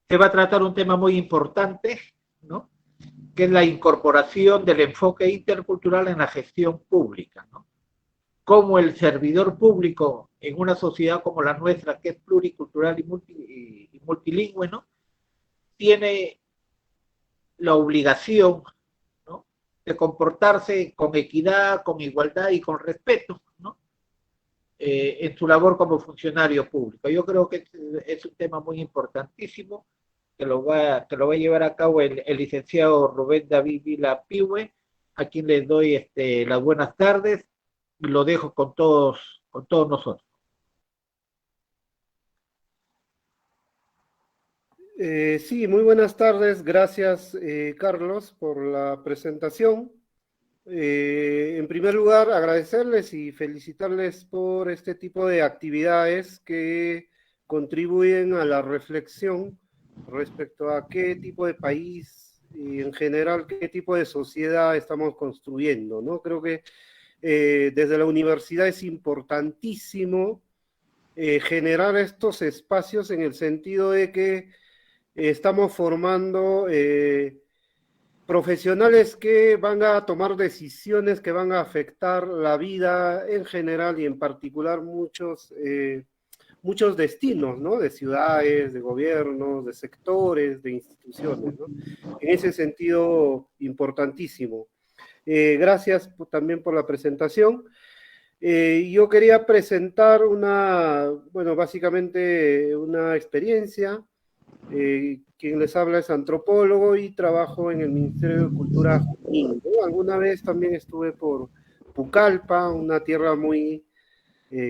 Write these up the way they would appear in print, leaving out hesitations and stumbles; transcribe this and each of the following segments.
se va a tratar un tema muy importante, ¿no? Que es la incorporación del enfoque intercultural en la gestión pública, ¿no? Cómo el servidor público en una sociedad como la nuestra, que es pluricultural y multilingüe, ¿no? Tiene la obligación, ¿no? De comportarse con equidad, con igualdad y con respeto, ¿no? En su labor como funcionario público. Yo creo que es un tema muy importantísimo que lo va a llevar a cabo el licenciado Rubén David Vila Piwe, a quien les doy las buenas tardes y lo dejo con todos nosotros. Sí, muy buenas tardes. Gracias, Carlos, por la presentación. En primer lugar, agradecerles y felicitarles por este tipo de actividades que contribuyen a la reflexión respecto a qué tipo de país y en general qué tipo de sociedad estamos construyendo, ¿no? Creo que desde la universidad es importantísimo generar estos espacios en el sentido de que estamos formando profesionales que van a tomar decisiones que van a afectar la vida en general y en particular muchos destinos, ¿no? De ciudades, de gobiernos, de sectores, de instituciones, ¿no? En ese sentido, importantísimo. Gracias también por la presentación. Yo quería presentar básicamente una experiencia. Quien les habla es antropólogo y trabajo en el Ministerio de Cultura Junín, ¿no? Alguna vez también estuve por Pucallpa, una tierra muy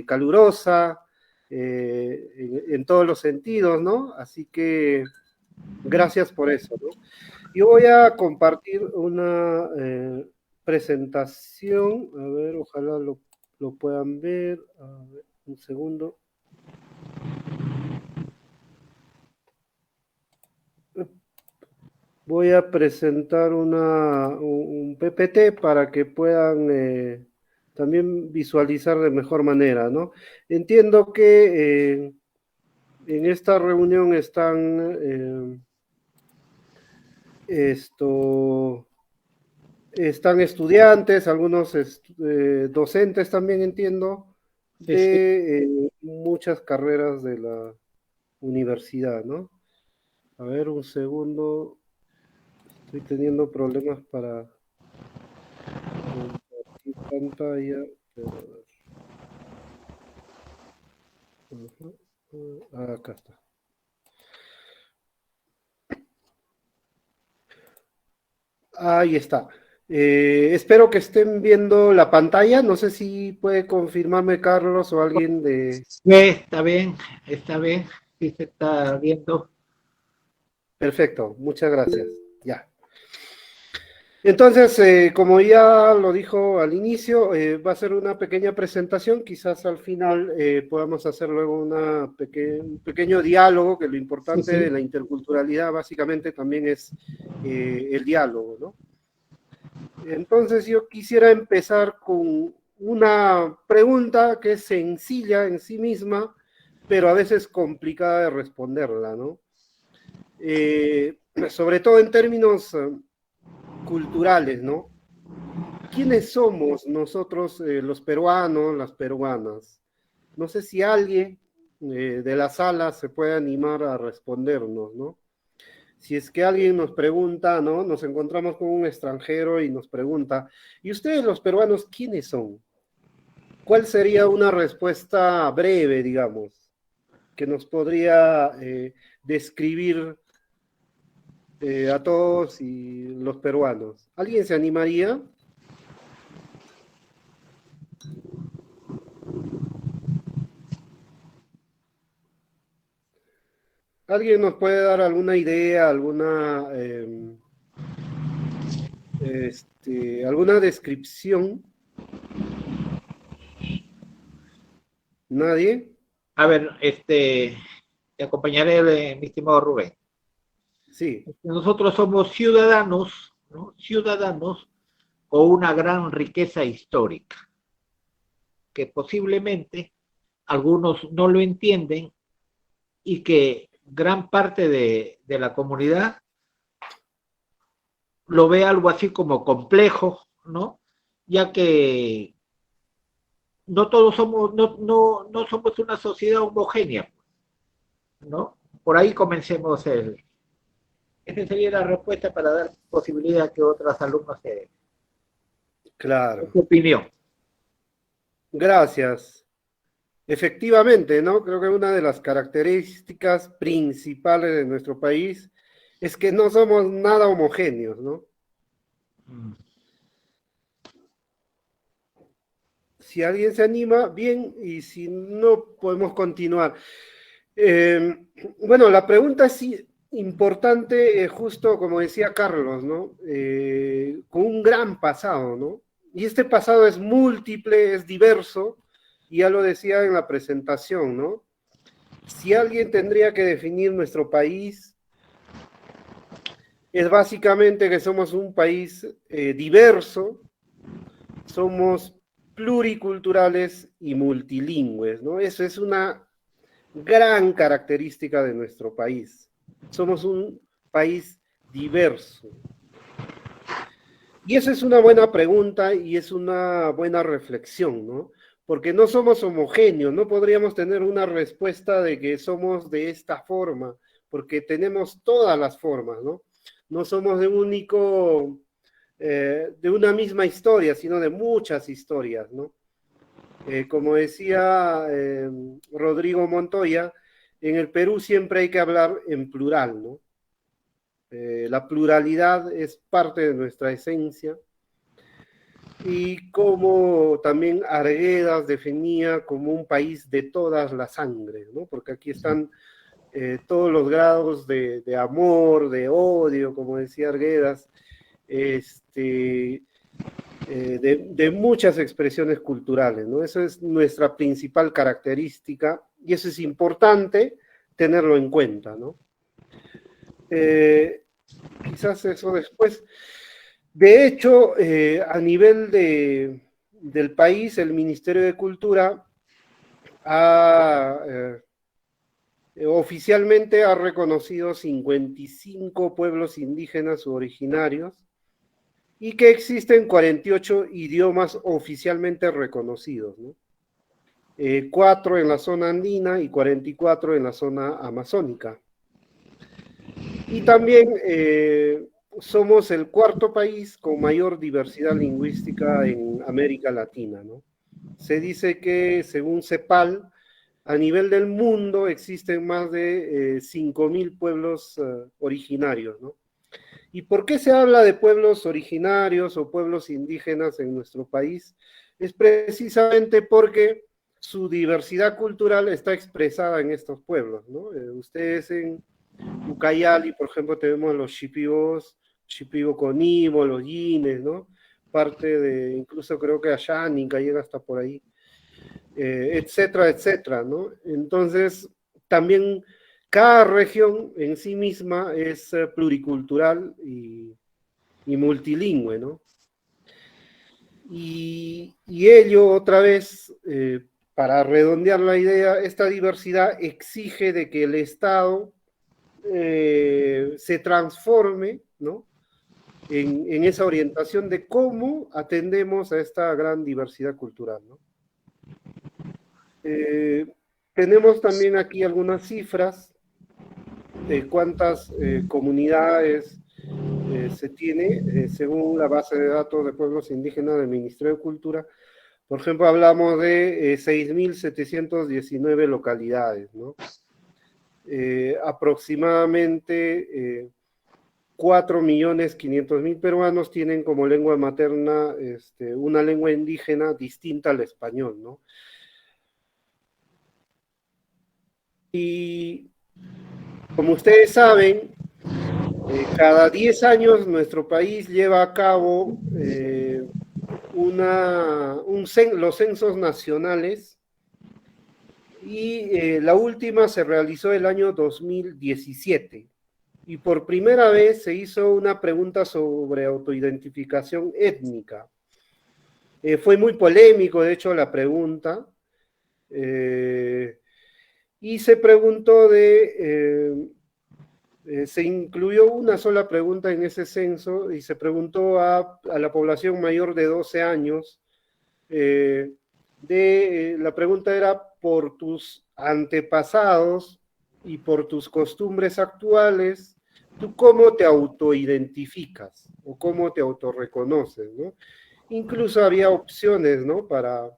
calurosa en todos los sentidos, ¿no? Así que gracias por eso, ¿no? Yo voy a compartir una presentación, a ver, ojalá lo puedan ver, a ver, un segundo. Voy a presentar un PPT para que puedan también visualizar de mejor manera, ¿no? Entiendo que en esta reunión están estudiantes, algunos docentes también entiendo, de muchas carreras de la universidad, ¿no? A ver, un segundo. Estoy teniendo problemas para compartir pantalla, pero a ver. Acá está. Ahí está. Espero que estén viendo la pantalla. No sé si puede confirmarme Carlos o alguien de... Sí, está bien, sí se está viendo. Perfecto, muchas gracias. Ya. Entonces, como ya lo dijo al inicio, va a ser una pequeña presentación, quizás al final podamos hacer luego un pequeño diálogo, que lo importante de la interculturalidad básicamente también es el diálogo, ¿no? Entonces yo quisiera empezar con una pregunta que es sencilla en sí misma, pero a veces complicada de responderla, ¿no? Sobre todo en términos culturales, ¿no? ¿Quiénes somos nosotros, los peruanos, las peruanas? No sé si alguien de la sala se puede animar a respondernos, ¿no? Si es que alguien nos pregunta, ¿no? Nos encontramos con un extranjero y nos pregunta, ¿y ustedes los peruanos quiénes son? ¿Cuál sería una respuesta breve, digamos, que nos podría describir a todos y los peruanos? ¿Alguien se animaría? ¿Alguien nos puede dar alguna idea, alguna descripción? ¿Nadie? A ver, te acompañaré, mi estimado Rubén. Sí. Nosotros somos ciudadanos, ¿no? Ciudadanos con una gran riqueza histórica, que posiblemente algunos no lo entienden y que gran parte de la comunidad lo ve algo así como complejo, ¿no? Ya que no todos somos, no somos una sociedad homogénea, ¿no? Por ahí comencemos esa sería la respuesta para dar posibilidad a que otras alumnos se den Claro. su opinión. Gracias. Efectivamente, ¿no? Creo que una de las características principales de nuestro país es que no somos nada homogéneos, ¿no? Si alguien se anima, bien, y si no, podemos continuar. Bueno, la pregunta es importante, justo como decía Carlos, ¿no? Con un gran pasado, ¿no? Y este pasado es múltiple, es diverso, y ya lo decía en la presentación, ¿no? Si alguien tendría que definir nuestro país, es básicamente que somos un país diverso, somos pluriculturales y multilingües, ¿no? Eso es una gran característica de nuestro país. Somos un país diverso. Y esa es una buena pregunta y es una buena reflexión, ¿no? Porque no somos homogéneos, no podríamos tener una respuesta de que somos de esta forma, porque tenemos todas las formas, ¿no? No somos de una misma historia, sino de muchas historias, ¿no? Como decía Rodrigo Montoya, en el Perú siempre hay que hablar en plural, ¿no? La pluralidad es parte de nuestra esencia. Y como también Arguedas definía como un país de todas las sangres, ¿no? Porque aquí están todos los grados de amor, de odio, como decía Arguedas, de muchas expresiones culturales, ¿no? Eso es nuestra principal característica y eso es importante tenerlo en cuenta, ¿no? Quizás eso después. De hecho, a nivel del país, el Ministerio de Cultura oficialmente ha reconocido 55 pueblos indígenas u originarios y que existen 48 idiomas oficialmente reconocidos, ¿no? 4 en la zona andina y 44 en la zona amazónica. Y también somos el cuarto país con mayor diversidad lingüística en América Latina, ¿no? Se dice que, según CEPAL, a nivel del mundo existen más de 5.000 pueblos originarios, ¿no? ¿Y por qué se habla de pueblos originarios o pueblos indígenas en nuestro país? Es precisamente porque su diversidad cultural está expresada en estos pueblos, ¿no? Ustedes en Ucayali, por ejemplo, tenemos los Shipibos, Shipibo Conibo, los Yines, ¿no? Parte de, incluso creo que Ayánica llega hasta por ahí, etcétera, etcétera, ¿no? Entonces, también cada región en sí misma es pluricultural y multilingüe, ¿no? Y ello, otra vez, para redondear la idea, esta diversidad exige de que el Estado se transforme, ¿no? En esa orientación de cómo atendemos a esta gran diversidad cultural, ¿no? Tenemos también aquí algunas cifras de cuántas comunidades se tiene según la base de datos de pueblos indígenas del Ministerio de Cultura. Por ejemplo, hablamos de 6.719 localidades, ¿no? Aproximadamente 4.500.000 peruanos tienen como lengua materna una lengua indígena distinta al español, ¿no? Y como ustedes saben, cada 10 años nuestro país lleva a cabo los censos nacionales y la última se realizó el año 2017 y por primera vez se hizo una pregunta sobre autoidentificación étnica. Fue muy polémico, de hecho, la pregunta. y se preguntó se incluyó una sola pregunta en ese censo y se preguntó a la población mayor de 12 años. La pregunta era por tus antepasados y por tus costumbres actuales, ¿tú cómo te autoidentificas o cómo te autorreconoces, ¿no? Incluso había opciones, ¿no? Para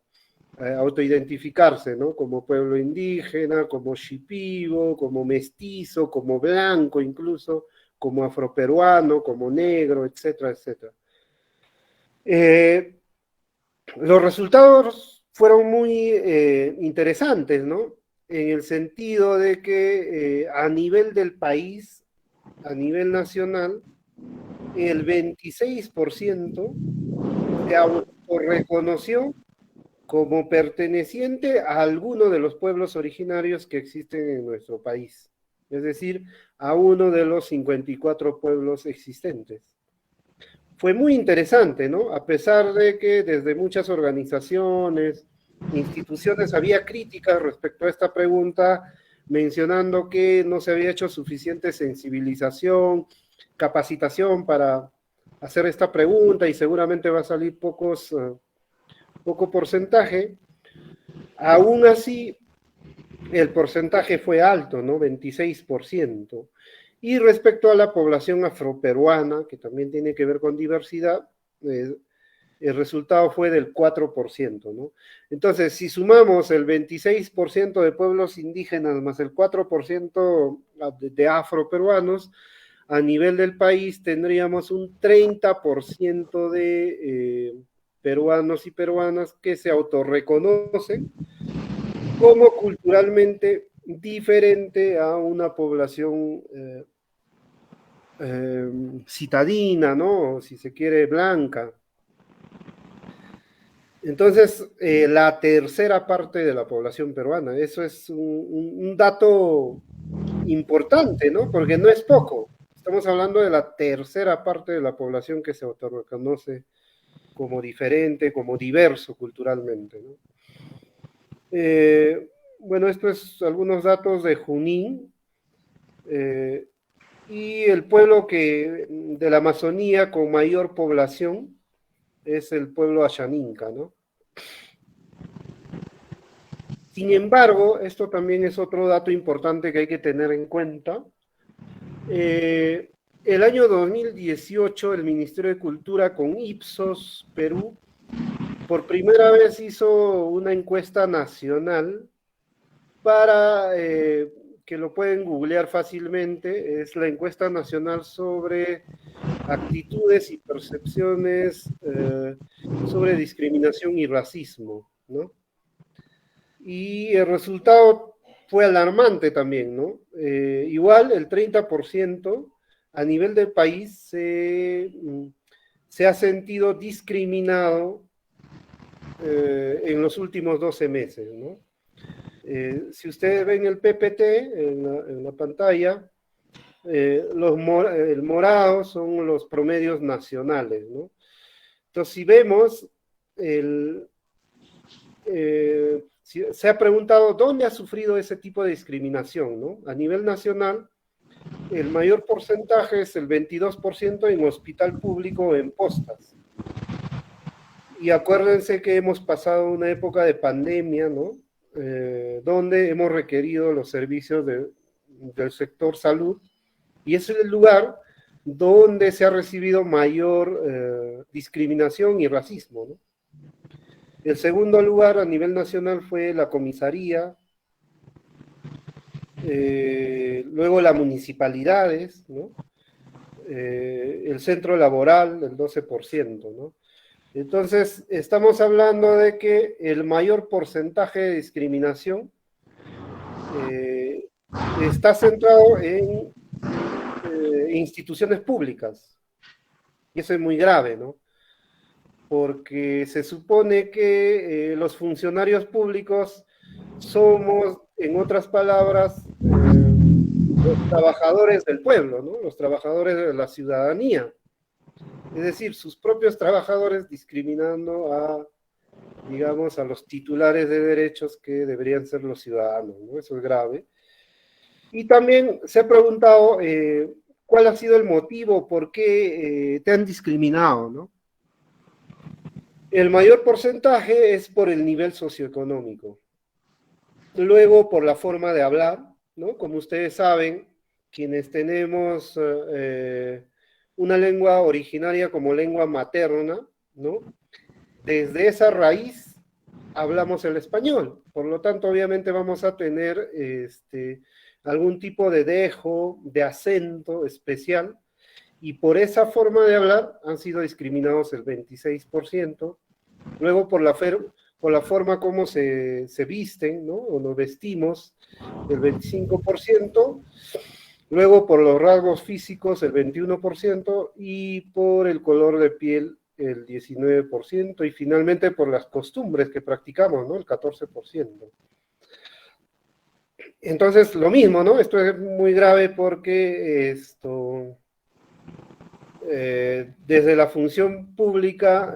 autoidentificarse, ¿no? Como pueblo indígena, como shipibo, como mestizo, como blanco incluso, como afroperuano, como negro, etcétera, etcétera. Los resultados fueron muy interesantes, ¿no? En el sentido de que a nivel del país, a nivel nacional, el 26% se autorreconoció como perteneciente a alguno de los pueblos originarios que existen en nuestro país, es decir, a uno de los 54 pueblos existentes. Fue muy interesante, ¿no? A pesar de que desde muchas organizaciones, instituciones había críticas respecto a esta pregunta, mencionando que no se había hecho suficiente sensibilización, capacitación para hacer esta pregunta y seguramente va a salir poco porcentaje. Aún así, el porcentaje fue alto, ¿no? 26%. Y respecto a la población afroperuana, que también tiene que ver con diversidad, el resultado fue del 4%, ¿no? Entonces, si sumamos el 26% de pueblos indígenas más el 4% de afroperuanos, a nivel del país tendríamos un 30% de peruanos y peruanas que se autorreconocen como culturalmente diferente a una población citadina, ¿no? Si se quiere, blanca. Entonces, la tercera parte de la población peruana, eso es un dato importante, ¿no? Porque no es poco. Estamos hablando de la tercera parte de la población que se autorreconoce como diferente, como diverso culturalmente, ¿no? Bueno, esto es algunos datos de Junín, y el pueblo de la Amazonía con mayor población es el pueblo Ashaninka, ¿no? Sin embargo, esto también es otro dato importante que hay que tener en cuenta. El año 2018, el Ministerio de Cultura con Ipsos Perú por primera vez hizo una encuesta nacional para, que lo pueden googlear fácilmente, es la encuesta nacional sobre actitudes y percepciones sobre discriminación y racismo, ¿no? Y el resultado fue alarmante también, ¿no? Igual el 30% a nivel del país se ha sentido discriminado en los últimos 12 meses, ¿no? Si ustedes ven el PPT en la pantalla, el morado son los promedios nacionales, ¿no? Entonces, si vemos, se ha preguntado dónde ha sufrido ese tipo de discriminación, ¿no? A nivel nacional, el mayor porcentaje es el 22% en hospital público o en postas. Y acuérdense que hemos pasado una época de pandemia, ¿no? Donde hemos requerido los servicios del sector salud, y es el lugar donde se ha recibido mayor discriminación y racismo, ¿no? El segundo lugar a nivel nacional fue la comisaría, luego las municipalidades, ¿no? El centro laboral, el 12%, ¿no? Entonces, estamos hablando de que el mayor porcentaje de discriminación está centrado en instituciones públicas. Y eso es muy grave, ¿no? Porque se supone que los funcionarios públicos somos, en otras palabras, los trabajadores del pueblo, ¿no? Los trabajadores de la ciudadanía. Es decir, sus propios trabajadores discriminando digamos, a los titulares de derechos que deberían ser los ciudadanos, ¿no? Eso es grave. Y también se ha preguntado cuál ha sido el motivo, por qué te han discriminado, ¿no? El mayor porcentaje es por el nivel socioeconómico. Luego, por la forma de hablar, ¿no? Como ustedes saben, quienes tenemos una lengua originaria como lengua materna, ¿no? Desde esa raíz hablamos el español. Por lo tanto, obviamente vamos a tener algún tipo de dejo, de acento especial, y por esa forma de hablar han sido discriminados el 26%. Luego, por la forma como se visten, ¿no? O nos vestimos, el 25%. Luego, por los rasgos físicos, el 21%, y por el color de piel, el 19%, y finalmente por las costumbres que practicamos, ¿no? El 14%. Entonces, lo mismo, ¿no? Esto es muy grave porque desde la función pública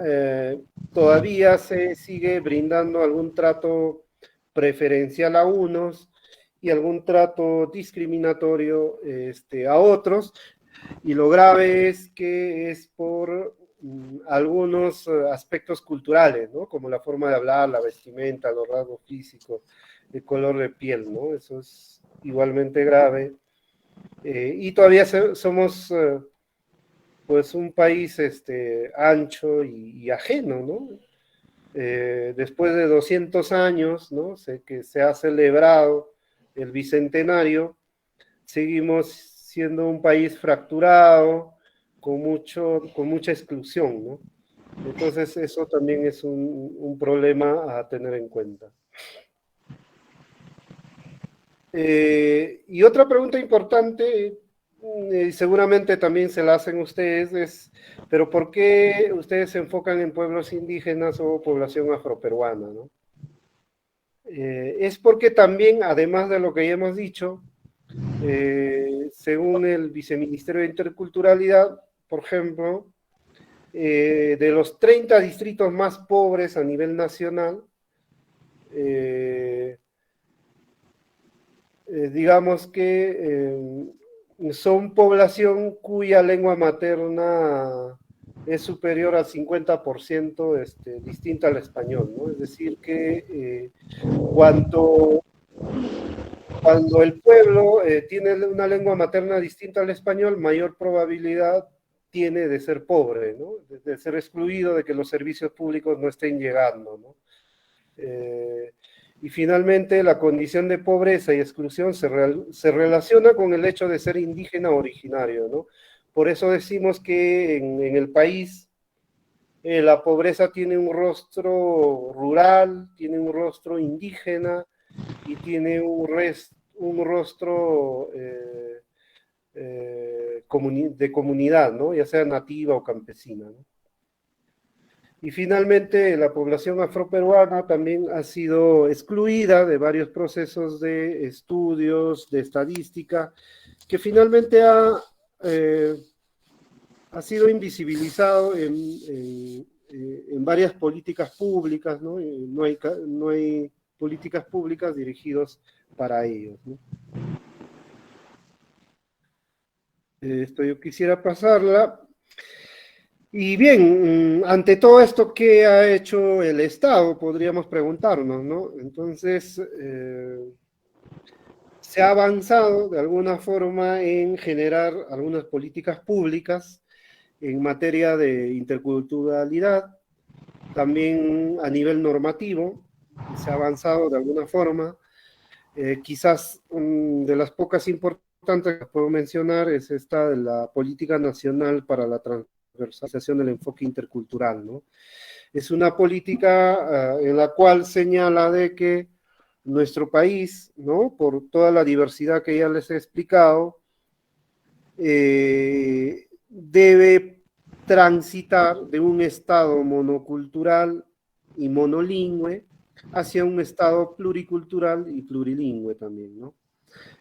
todavía se sigue brindando algún trato preferencial a unos y algún trato discriminatorio a otros, y lo grave es que es por algunos aspectos culturales, ¿no? Como la forma de hablar, la vestimenta, los rasgos físicos, el color de piel, ¿no? Eso es igualmente grave. Y todavía somos pues un país ancho y ajeno, ¿no? Después de 200 años, ¿no? Sé que se ha celebrado el bicentenario, seguimos siendo un país fracturado, con mucha exclusión, ¿no? Entonces eso también es un problema a tener en cuenta. Y otra pregunta importante, seguramente también se la hacen ustedes, es, ¿pero por qué ustedes se enfocan en pueblos indígenas o población afroperuana, ¿no? Es porque también, además de lo que ya hemos dicho, según el Viceministerio de Interculturalidad, por ejemplo, de los 30 distritos más pobres a nivel nacional, digamos que son población cuya lengua materna es superior al 50% distinta al español, ¿no? Es decir, que cuando el pueblo tiene una lengua materna distinta al español, mayor probabilidad tiene de ser pobre, ¿no? De ser excluido, de que los servicios públicos no estén llegando, ¿no? Y finalmente, la condición de pobreza y exclusión se relaciona con el hecho de ser indígena originario, ¿no? Por eso decimos que en el país la pobreza tiene un rostro rural, tiene un rostro indígena y tiene un rostro de comunidad, ¿no? Ya sea nativa o campesina, ¿no? Y finalmente, la población afroperuana también ha sido excluida de varios procesos de estudios, de estadística, que finalmente ha sido invisibilizado en varias políticas públicas, ¿no? No hay políticas públicas dirigidas para ellos, ¿no? Esto yo quisiera pasarla. Y bien, ante todo esto, ¿qué ha hecho el Estado? Podríamos preguntarnos, ¿no? Entonces, se ha avanzado de alguna forma en generar algunas políticas públicas en materia de interculturalidad, también a nivel normativo, se ha avanzado de alguna forma. Quizás de las pocas importantes que puedo mencionar es esta de la Política Nacional para la Transversalización del Enfoque Intercultural, ¿no? Es una política en la cual señala de que nuestro país, ¿no? Por toda la diversidad que ya les he explicado, debe transitar de un estado monocultural y monolingüe hacia un estado pluricultural y plurilingüe también, ¿no?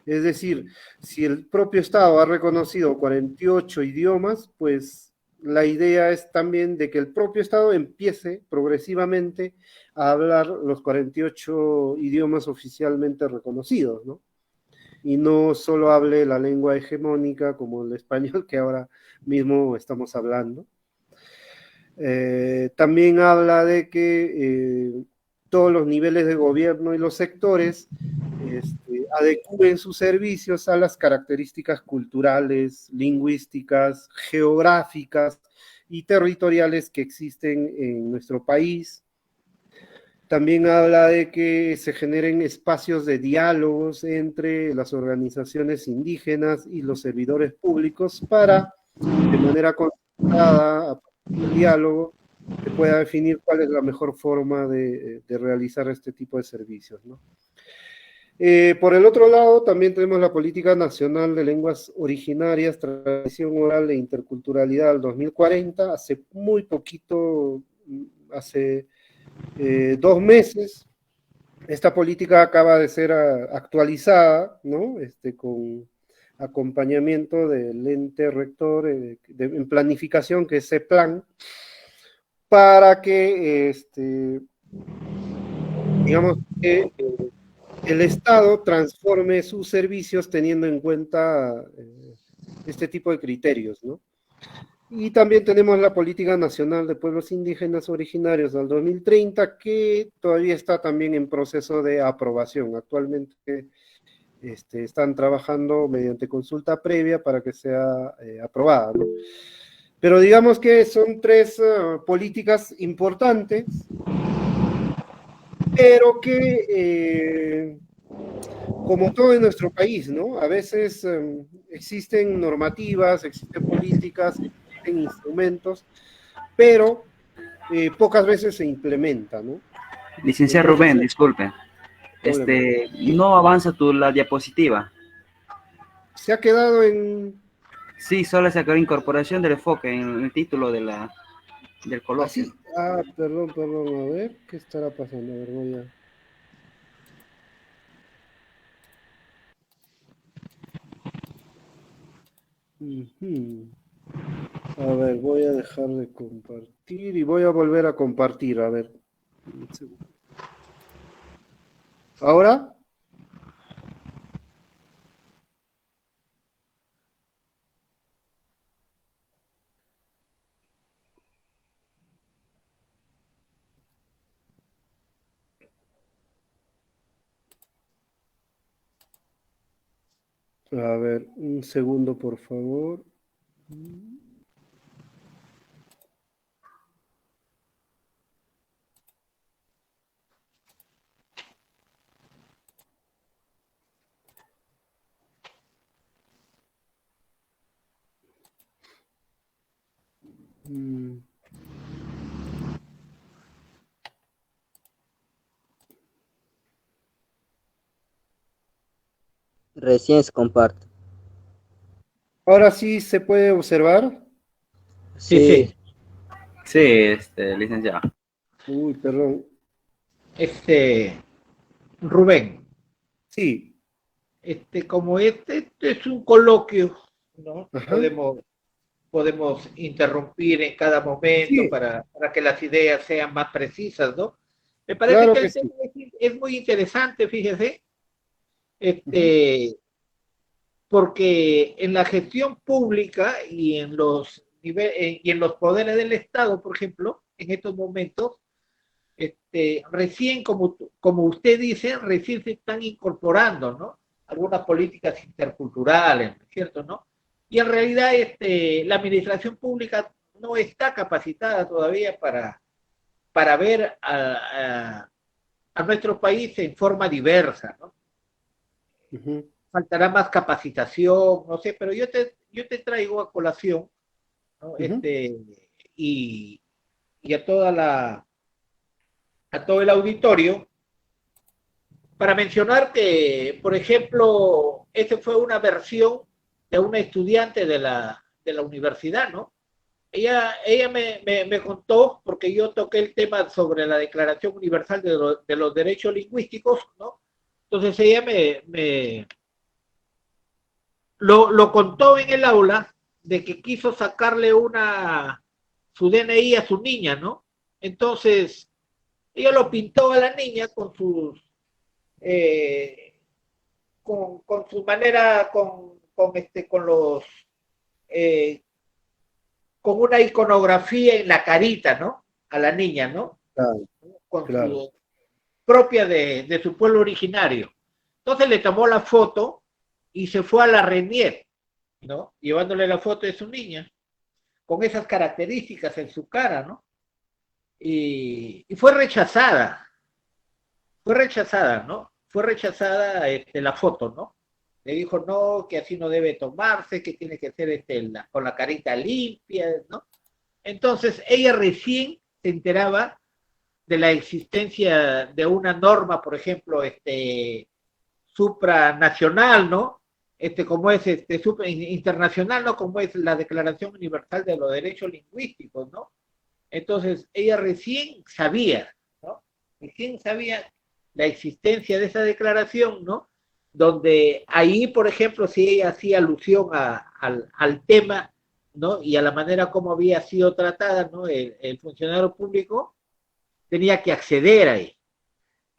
Es decir, si el propio Estado ha reconocido 48 idiomas, pues la idea es también de que el propio Estado empiece progresivamente a hablar los 48 idiomas oficialmente reconocidos, ¿no? Y no solo hable la lengua hegemónica como el español que ahora mismo estamos hablando. También habla de que todos los niveles de gobierno y los sectores adecúen sus servicios a las características culturales, lingüísticas, geográficas y territoriales que existen en nuestro país. También habla de que se generen espacios de diálogos entre las organizaciones indígenas y los servidores públicos para, de manera concertada, a partir del diálogo, se pueda definir cuál es la mejor forma de realizar este tipo de servicios, ¿no? Por el otro lado, también tenemos la Política Nacional de Lenguas Originarias, Tradición Oral e Interculturalidad del 2040, hace muy poquito, hace 2 meses. Esta política acaba de ser actualizada, ¿no? Con acompañamiento del ente rector en planificación, que es CEPLAN, para que, digamos, que el Estado transforme sus servicios teniendo en cuenta este tipo de criterios, ¿no? Y también tenemos la Política Nacional de Pueblos Indígenas Originarios del 2030, que todavía está también en proceso de aprobación. Actualmente están trabajando mediante consulta previa para que sea aprobada, ¿no? Pero digamos que son 3 políticas importantes, pero que, como todo en nuestro país, ¿no? A veces existen normativas, existen políticas, existen instrumentos, pero pocas veces se implementa, ¿no? Licenciado Entonces, Rubén, disculpe. No avanza la diapositiva. Se ha quedado en... Sí, solo se quedó incorporación del enfoque en el título del coloquio. Así. Perdón, a ver, ¿qué estará pasando? A ver, voy a... A ver, voy a dejar de compartir y voy a volver a compartir, a ver. ¿Ahora? A ver, un segundo, por favor. Recién se comparte. ¿Ahora sí se puede observar? Sí. Sí, licenciado. Uy, perdón. Rubén, Sí. como este es un coloquio, ¿no? Ajá. Podemos interrumpir en cada momento Sí. para que las ideas sean más precisas, ¿no? Me parece Claro que que el tema es muy interesante, fíjese, Ujú. porque en la gestión pública y en los poderes del Estado, por ejemplo, en estos momentos, recién, como usted dice, recién se están incorporando, ¿no? Algunas políticas interculturales, ¿cierto? ¿No? Y en realidad la administración pública no está capacitada todavía para ver a nuestro país en forma diversa, ¿no? Ujú. Faltará más capacitación, no sé, pero yo te traigo a colación, ¿no? Ujú. Y, y a todo el auditorio, para mencionar que, por ejemplo, esta fue una versión de una estudiante de la universidad, ¿no? Ella me contó, porque yo toqué el tema sobre la Declaración Universal de los Derechos Lingüísticos, ¿no? Entonces ella lo contó en el aula de que quiso sacarle su DNI a su niña, ¿no? Entonces, ella lo pintó a la niña con sus, con su manera, con los, eh, con una iconografía en la carita, ¿no? A la niña, ¿no? Claro, Con claro. su propia de su pueblo originario. Entonces le tomó la foto y se fue a la Renier, ¿no? Llevándole la foto de su niña, con esas características en su cara, ¿no? Y fue rechazada, ¿no? Fue rechazada la foto, ¿no? Le dijo, no, que así no debe tomarse, que tiene que ser con la carita limpia, ¿no? Entonces, ella recién se enteraba de la existencia de una norma, por ejemplo, supranacional, ¿no? Como es internacional, ¿no? Como es la Declaración Universal de los Derechos Lingüísticos, ¿no? Entonces, ella recién sabía, ¿no? Recién sabía la existencia de esa declaración, ¿no? Donde ahí, por ejemplo, si ella hacía alusión al tema, ¿no? Y a la manera como había sido tratada, ¿no? El funcionario público tenía que acceder ahí,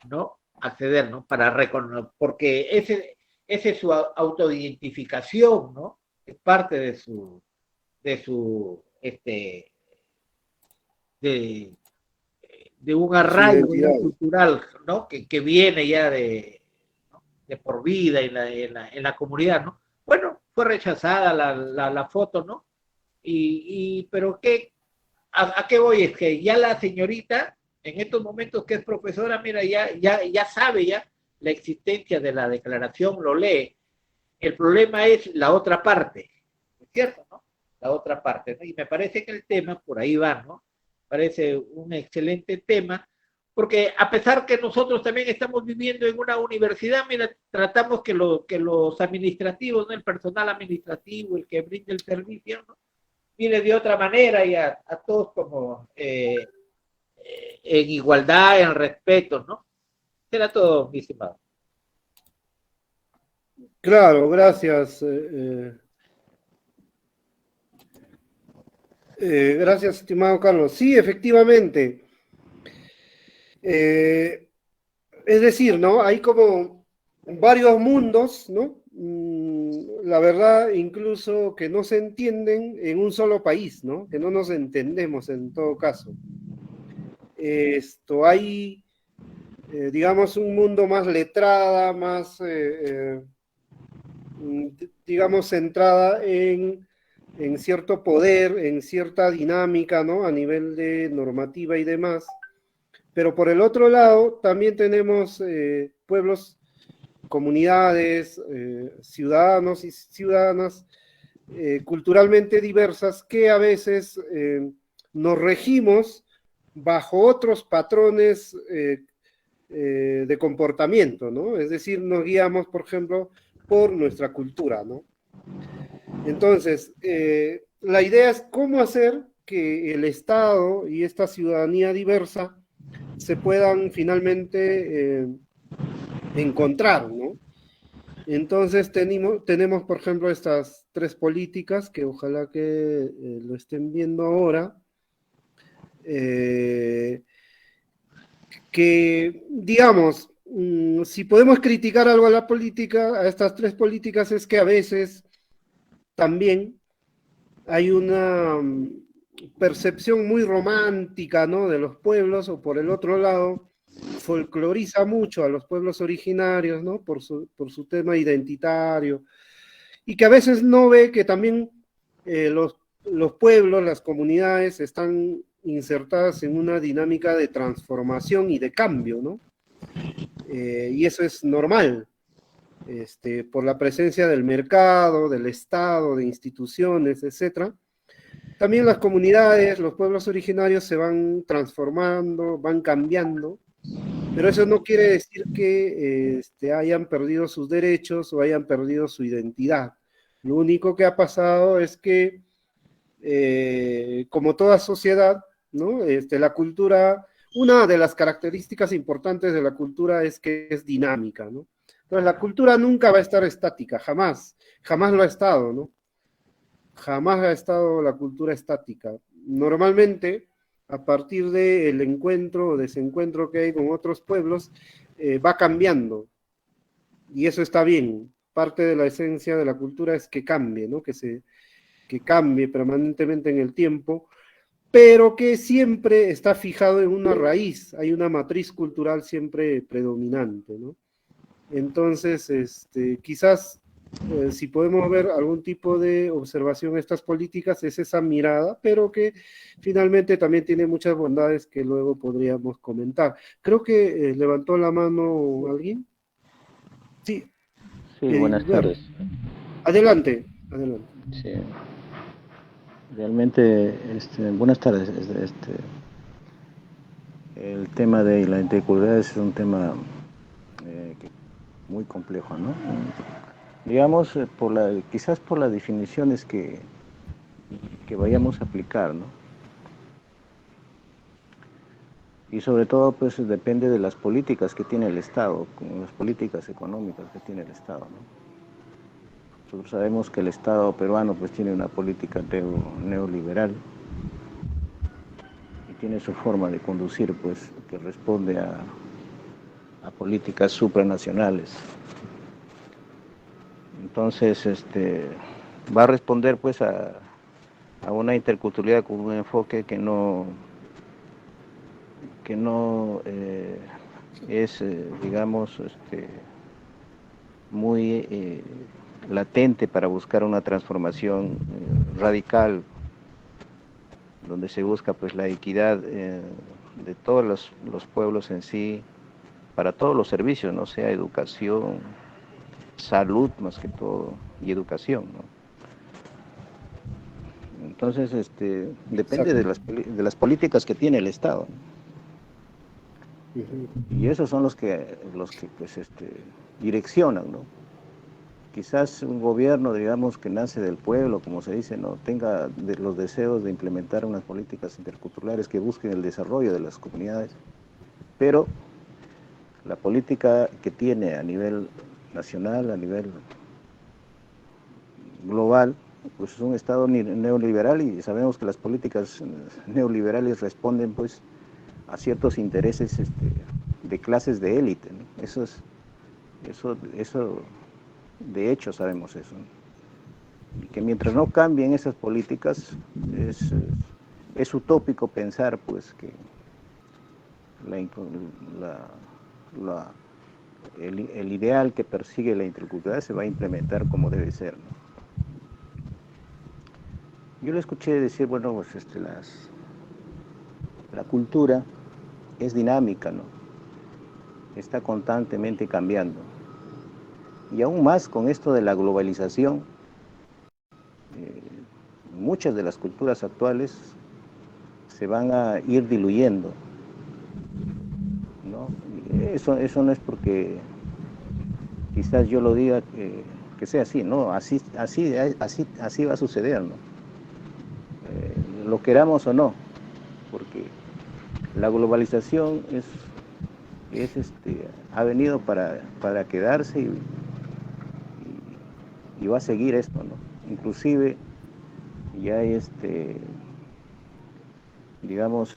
¿no? Acceder, ¿no? Para reconocer, porque ese es su autoidentificación, ¿no? Es parte de su, de, de un Su arraigo ya identidad. cultural, ¿no? Que viene ya ¿no? De por vida en la comunidad, ¿no? Bueno, fue rechazada la foto, ¿no? Pero ¿a qué voy? Es que ya la señorita, en estos momentos que es profesora, mira, ya sabe ya la existencia de la declaración, lo lee. El problema es la otra parte, ¿es cierto, no? La otra parte, ¿no? Y me parece que el tema por ahí va, ¿no? Parece un excelente tema, porque a pesar que nosotros también estamos viviendo en una universidad, mira, tratamos que los administrativos, ¿no? El personal administrativo, el que brinde el servicio, ¿no? Mire de otra manera y a todos como en igualdad, en respeto, ¿no? Será todo, mi estimado. Claro, gracias. Gracias, estimado Carlos. Sí, efectivamente. Es decir, ¿no? Hay como varios mundos, ¿no? La verdad, incluso que no se entienden en un solo país, ¿no? Que no nos entendemos en todo caso. Hay, digamos, un mundo más letrada, más, digamos, centrada en cierto poder, en cierta dinámica, ¿no? A nivel de normativa y demás. Pero por el otro lado, también tenemos pueblos, comunidades, ciudadanos y ciudadanas culturalmente diversas que a veces nos regimos bajo otros patrones de comportamiento, ¿no? Es decir, nos guiamos, por ejemplo, por nuestra cultura, ¿no? Entonces, la idea es cómo hacer que el Estado y esta ciudadanía diversa se puedan finalmente encontrar, ¿no? Entonces tenemos, por ejemplo, estas tres políticas que ojalá que lo estén viendo ahora, que, digamos, si podemos criticar algo a la política, a estas tres políticas, es que a veces también hay una percepción muy romántica, ¿no? De los pueblos, o por el otro lado, folcloriza mucho a los pueblos originarios, ¿no? Por su tema identitario, y que a veces no ve que también los pueblos, las comunidades están insertadas en una dinámica de transformación y de cambio, ¿no? Y eso es normal, por la presencia del mercado, del Estado, de instituciones, etcétera. También las comunidades, los pueblos originarios se van transformando, van cambiando, pero eso no quiere decir que hayan perdido sus derechos o hayan perdido su identidad. Lo único que ha pasado es que, como toda sociedad, ¿no? La cultura, una de las características importantes de la cultura es que es dinámica, ¿no? Entonces la cultura nunca va a estar estática, jamás, jamás lo ha estado, ¿no? jamás ha estado la cultura estática. Normalmente, a partir del encuentro o desencuentro que hay con otros pueblos, va cambiando. Y eso está bien. Parte de la esencia de la cultura es que cambie, ¿no? Que cambie permanentemente en el tiempo, pero que siempre está fijado en una raíz. Hay una matriz cultural siempre predominante, ¿no? Entonces, quizás si podemos ver algún tipo de observación a estas políticas es esa mirada, pero que finalmente también tiene muchas bondades que luego podríamos comentar. Creo que levantó la mano alguien. Sí, Sí, buenas Edilberto. tardes. Adelante, adelante. Sí, realmente, buenas tardes. El tema de la interculturalidad es un tema muy complejo, ¿no? Digamos, quizás por las definiciones que vayamos a aplicar, ¿no? Y sobre todo, pues depende de las políticas que tiene el Estado, como las políticas económicas que tiene el Estado, ¿no? Nosotros sabemos que el Estado peruano pues tiene una política neoliberal y tiene su forma de conducir pues que responde a políticas supranacionales. Entonces va a responder pues a una interculturalidad con un enfoque que no es digamos muy latente para buscar una transformación radical, donde se busca pues la equidad de todos los pueblos en sí, para todos los servicios, no sea educación, salud más que todo, y educación, ¿no? Entonces, depende Exacto. de las políticas que tiene el Estado, Ujú. y esos son los que pues, direccionan, ¿no? Quizás un gobierno, digamos, que nace del pueblo, como se dice, no tenga los deseos de implementar unas políticas interculturales que busquen el desarrollo de las comunidades, pero la política que tiene a nivel nacional, a nivel global, pues es un Estado neoliberal, y sabemos que las políticas neoliberales responden pues a ciertos intereses de clases de élite, ¿no? Eso de hecho sabemos eso, ¿no? Y que mientras no cambien esas políticas, es, es utópico pensar pues que la, la, la, el ideal que persigue la interculturalidad se va a implementar como debe ser, ¿no? Yo le escuché decir, bueno, pues la cultura es dinámica, ¿no? Está constantemente cambiando. Y aún más con esto de la globalización, eh, muchas de las culturas actuales se van a ir diluyendo, ¿no? Eso no es porque quizás yo lo diga que sea así, ¿no? Así va a suceder, ¿no? Lo queramos o no, porque la globalización ha venido para quedarse, y va a seguir esto, ¿no? Inclusive ya hay digamos,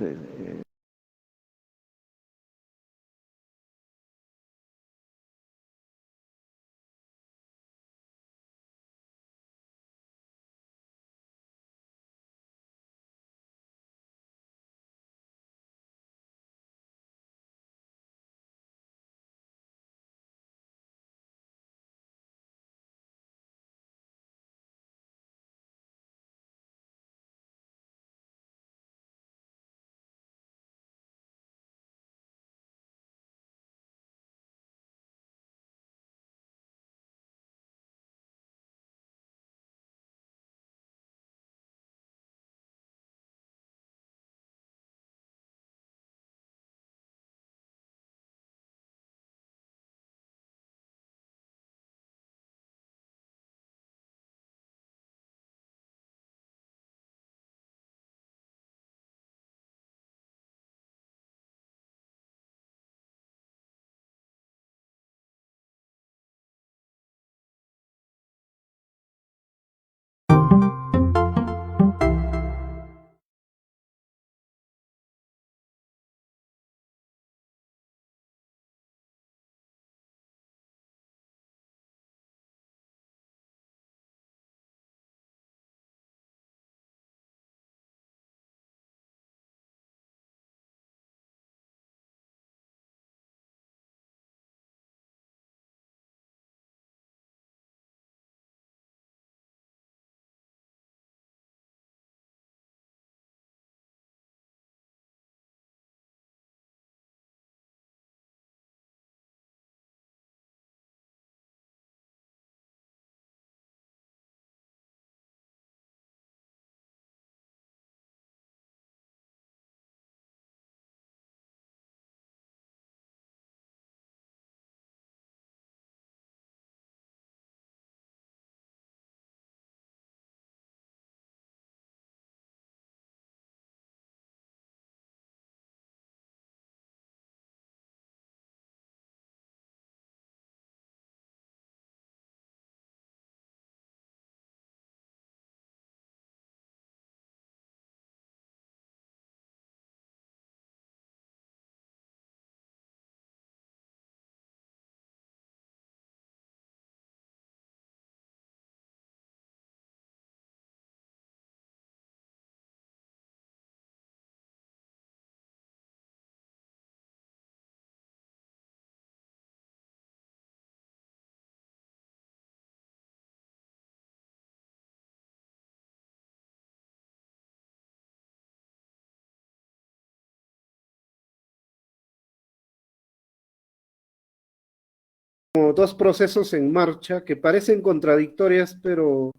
dos procesos en marcha que parecen contradictorias, pero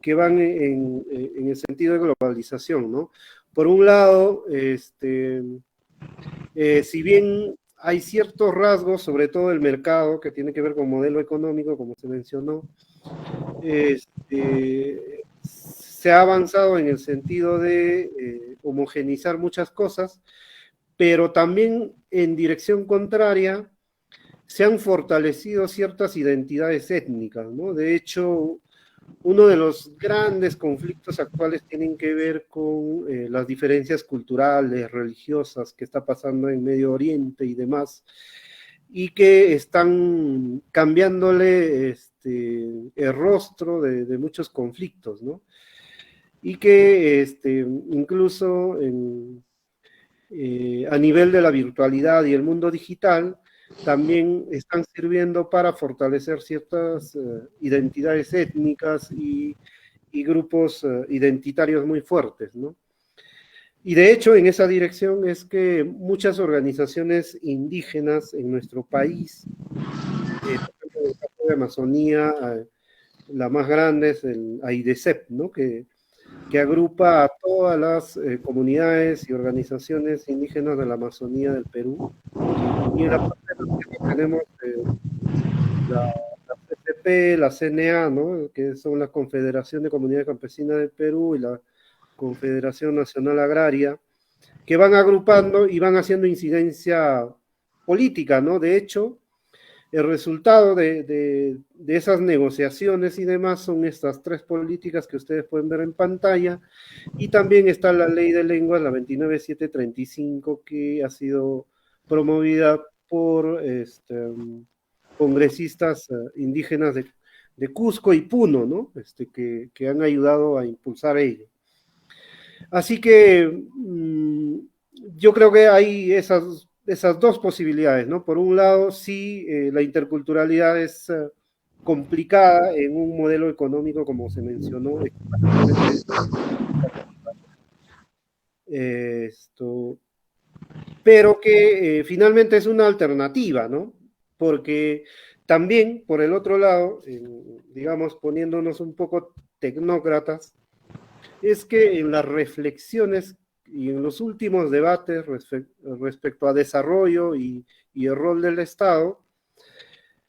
que van en el sentido de globalización, ¿no? Por un lado, si bien hay ciertos rasgos, sobre todo el mercado, que tiene que ver con modelo económico, como se mencionó, se ha avanzado en el sentido de homogeneizar muchas cosas, pero también en dirección contraria se han fortalecido ciertas identidades étnicas, ¿no? De hecho, uno de los grandes conflictos actuales tienen que ver con las diferencias culturales, religiosas que está pasando en Medio Oriente y demás, y que están cambiándole el rostro de muchos conflictos, ¿no? Y que incluso a nivel de la virtualidad y el mundo digital, también están sirviendo para fortalecer ciertas identidades étnicas y grupos identitarios muy fuertes, ¿no? Y de hecho, en esa dirección es que muchas organizaciones indígenas en nuestro país, por ejemplo, en el caso de Amazonía, la más grande es el AIDESEP, ¿no? Que agrupa a todas las comunidades y organizaciones indígenas de la Amazonía del Perú. Y en la parte de la tierra tenemos la CCP, la CNA, ¿no? Que son la Confederación de Comunidades Campesinas del Perú y la Confederación Nacional Agraria, que van agrupando y van haciendo incidencia política, ¿no? De hecho, el resultado de esas negociaciones y demás son estas tres políticas que ustedes pueden ver en pantalla, y también está la ley de lenguas, la 29735, que ha sido promovida por congresistas indígenas de Cusco y Puno, ¿no? Que han ayudado a impulsar ello. Así que yo creo que hay esas dos posibilidades, ¿no? Por un lado, sí, la interculturalidad es complicada en un modelo económico, como se mencionó, pero que finalmente es una alternativa, ¿no? Porque también, por el otro lado, digamos, poniéndonos un poco tecnócratas, es que en las reflexiones y en los últimos debates respecto a desarrollo y el rol del Estado,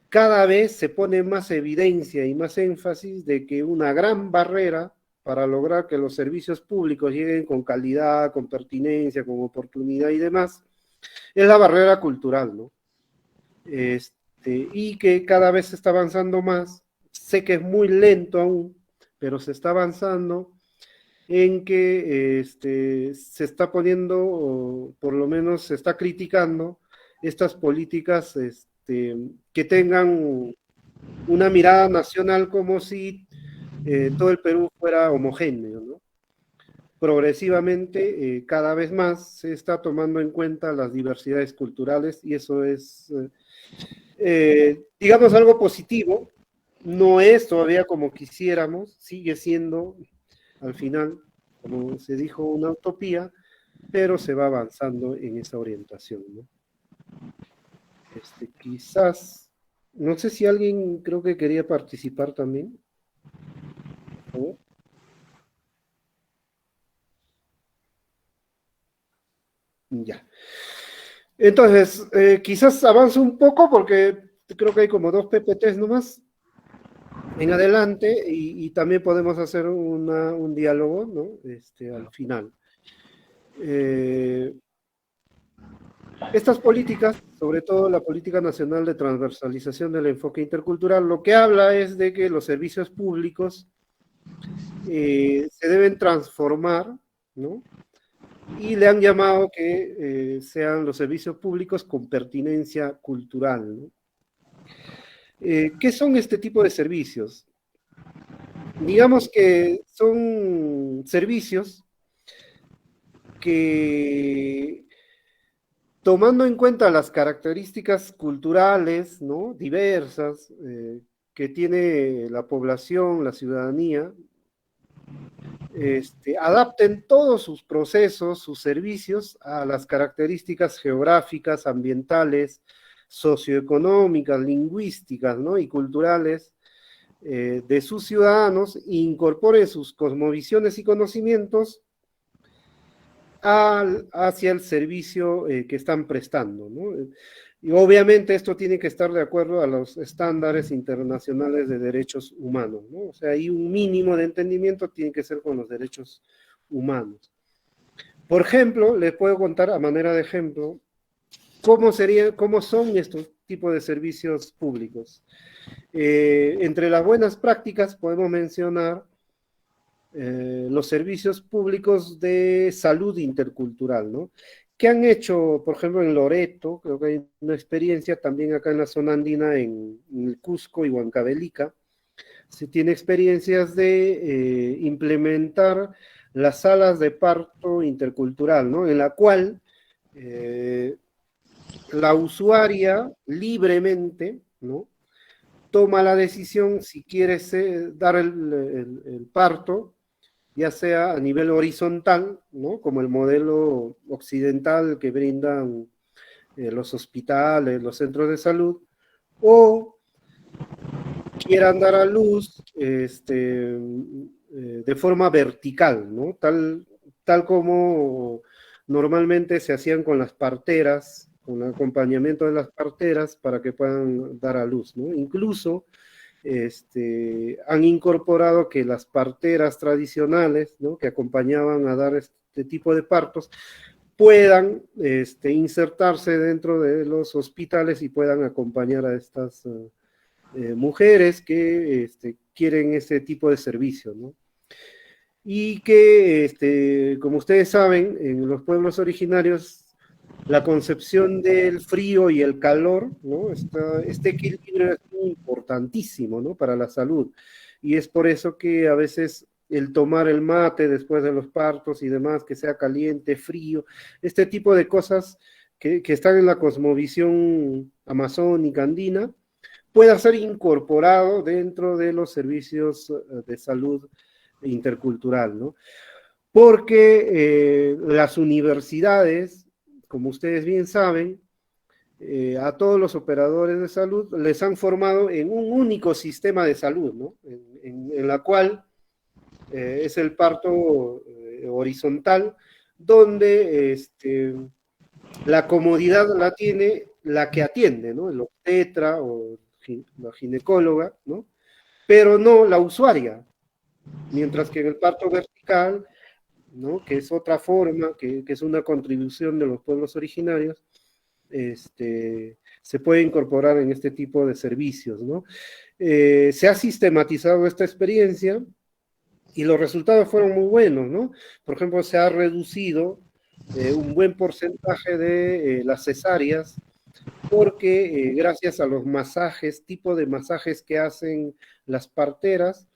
cada vez se pone más evidencia y más énfasis de que una gran barrera para lograr que los servicios públicos lleguen con calidad, con pertinencia, con oportunidad y demás, es la barrera cultural, ¿no? Y que cada vez se está avanzando más. Sé que es muy lento aún, pero se está avanzando en que se está poniendo, o por lo menos se está criticando, estas políticas que tengan una mirada nacional, como si todo el Perú fuera homogéneo, ¿no? Progresivamente, cada vez más se está tomando en cuenta las diversidades culturales, y eso es, digamos, algo positivo. No es todavía como quisiéramos, sigue siendo al final, como se dijo, una utopía, pero se va avanzando en esa orientación, ¿no? Quizás, no sé si alguien creo que quería participar también. Por favor. Ya. Entonces, quizás avanzo un poco porque creo que hay como 2 PPTs nomás en adelante, y también podemos hacer un diálogo, ¿no? Al final. Estas políticas, sobre todo la Política Nacional de Transversalización del Enfoque Intercultural, lo que habla es de que los servicios públicos se deben transformar, ¿no? Y le han llamado que sean los servicios públicos con pertinencia cultural, ¿no? ¿Qué son este tipo de servicios? Digamos que son servicios que, tomando en cuenta las características culturales, ¿no? Diversas que tiene la población, la ciudadanía, adapten todos sus procesos, sus servicios a las características geográficas, ambientales, socioeconómicas, lingüísticas, ¿no? y culturales de sus ciudadanos, e incorpore sus cosmovisiones y conocimientos hacia el servicio que están prestando, ¿no? Y obviamente esto tiene que estar de acuerdo a los estándares internacionales de derechos humanos, ¿no? O sea, hay un mínimo de entendimiento, tiene que ser con los derechos humanos. Por ejemplo, les puedo contar a manera de ejemplo cómo son estos tipos de servicios públicos. Entre las buenas prácticas podemos mencionar los servicios públicos de salud intercultural, ¿no? ¿Qué han hecho, por ejemplo, en Loreto? Creo que hay una experiencia también acá en la zona andina, en el Cusco y Huancavelica. Se tiene experiencias de implementar las salas de parto intercultural, ¿no? En la cual la usuaria libremente, ¿no? toma la decisión si quiere dar el parto, ya sea a nivel horizontal, ¿no? como el modelo occidental que brindan los hospitales, los centros de salud, o quieran dar a luz de forma vertical, ¿no? Tal como normalmente se hacían con las parteras, con el acompañamiento de las parteras para que puedan dar a luz, ¿no? Incluso han incorporado que las parteras tradicionales, ¿no? que acompañaban a dar este tipo de partos, puedan insertarse dentro de los hospitales y puedan acompañar a estas mujeres que quieren ese tipo de servicio, ¿no? Y que, como ustedes saben, en los pueblos originarios, la concepción del frío y el calor, ¿no? Este equilibrio es muy importantísimo, ¿no? para la salud. Y es por eso que a veces el tomar el mate después de los partos y demás, que sea caliente, frío, este tipo de cosas que están en la cosmovisión amazónica andina, pueda ser incorporado dentro de los servicios de salud intercultural, ¿no? Porque las universidades, como ustedes bien saben, a todos los operadores de salud les han formado en un único sistema de salud, ¿no? en la cual es el parto horizontal, donde la comodidad la tiene la que atiende, ¿no? El obstetra o la ginecóloga, ¿no? Pero no la usuaria. Mientras que en el parto vertical, ¿no? que es otra forma, que es una contribución de los pueblos originarios, se puede incorporar en este tipo de servicios, ¿no? Se ha sistematizado esta experiencia y los resultados fueron muy buenos, ¿no? Por ejemplo, se ha reducido un buen porcentaje de las cesáreas porque gracias a los masajes, tipo de masajes que hacen las parteras,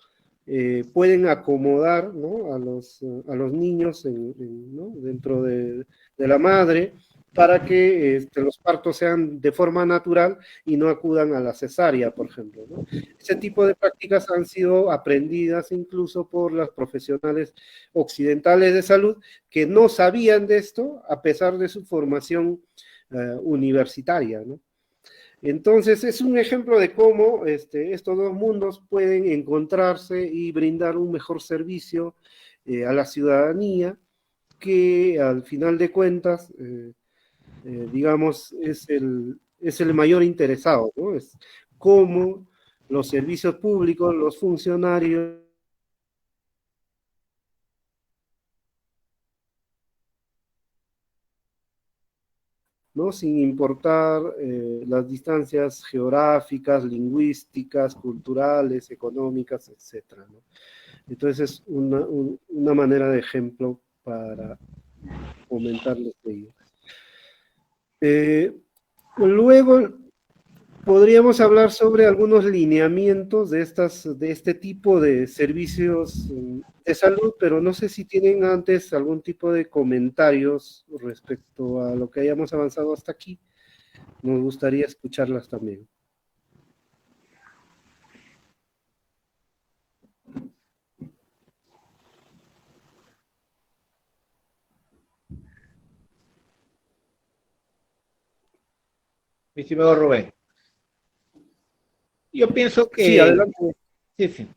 pueden acomodar, ¿no? a los niños ¿no? dentro de la madre para que los partos sean de forma natural y no acudan a la cesárea, por ejemplo, ¿no? Ese tipo de prácticas han sido aprendidas incluso por las profesionales occidentales de salud que no sabían de esto a pesar de su formación universitaria, ¿no? Entonces, es un ejemplo de cómo estos dos mundos pueden encontrarse y brindar un mejor servicio a la ciudadanía, que al final de cuentas, digamos, es el mayor interesado, ¿no? Es cómo los servicios públicos, los funcionarios, ¿no? Sin importar las distancias geográficas, lingüísticas, culturales, económicas, etcétera, ¿no? Entonces es una manera de ejemplo para comentarles de ello. Luego podríamos hablar sobre algunos lineamientos de este tipo de servicios de salud, pero no sé si tienen antes algún tipo de comentarios respecto a lo que hayamos avanzado hasta aquí. Nos gustaría escucharlas también. mi estimado Rubén. Yo pienso que... Sí, adelante. Sí, sí.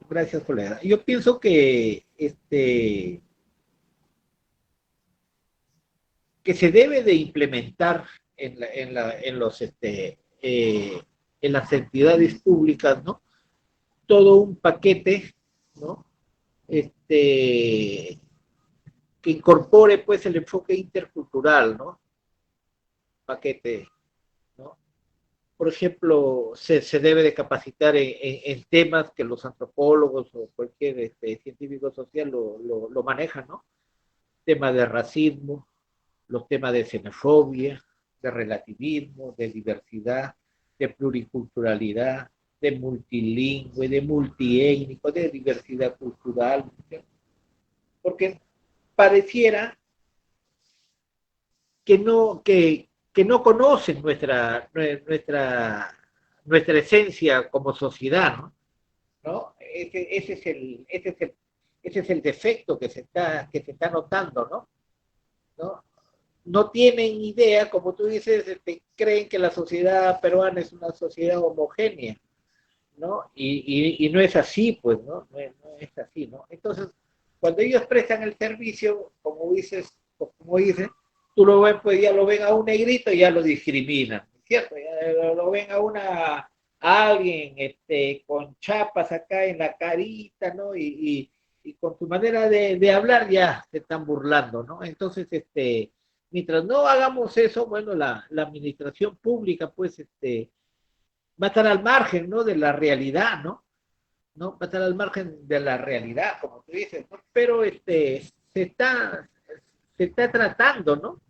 Gracias, colega. Yo pienso que se debe de implementar en las entidades públicas, ¿no? Todo un paquete, ¿no? Que incorpore, pues, el enfoque intercultural, ¿no? Paquete, ¿no? Por ejemplo, se debe de capacitar en temas que los antropólogos o cualquier científico social lo manejan, ¿no? Temas de racismo, los temas de xenofobia, de relativismo, de diversidad, de pluriculturalidad, de multilingüe, de multiétnico, de diversidad cultural, ¿sí? Porque pareciera que no conocen nuestra esencia como sociedad, ¿no? ¿No? Ese es el defecto que se está notando, ¿no? ¿No? No tienen idea, como tú dices, creen que la sociedad peruana es una sociedad homogénea, ¿no? Y no es así, pues, ¿no? No es así, ¿no? Entonces, cuando ellos prestan el servicio, como dices, tú lo ves, pues ya lo ven a un negrito y ya lo discriminan, ¿cierto? Ya lo ven a alguien con chapas acá en la carita, ¿no? Y con su manera de hablar ya se están burlando, ¿no? Entonces, mientras no hagamos eso, bueno, la administración pública, pues, va a estar al margen, ¿no? De la realidad, ¿no? ¿No? Va a estar al margen de la realidad, como tú dices, ¿no? Pero se está tratando, ¿no?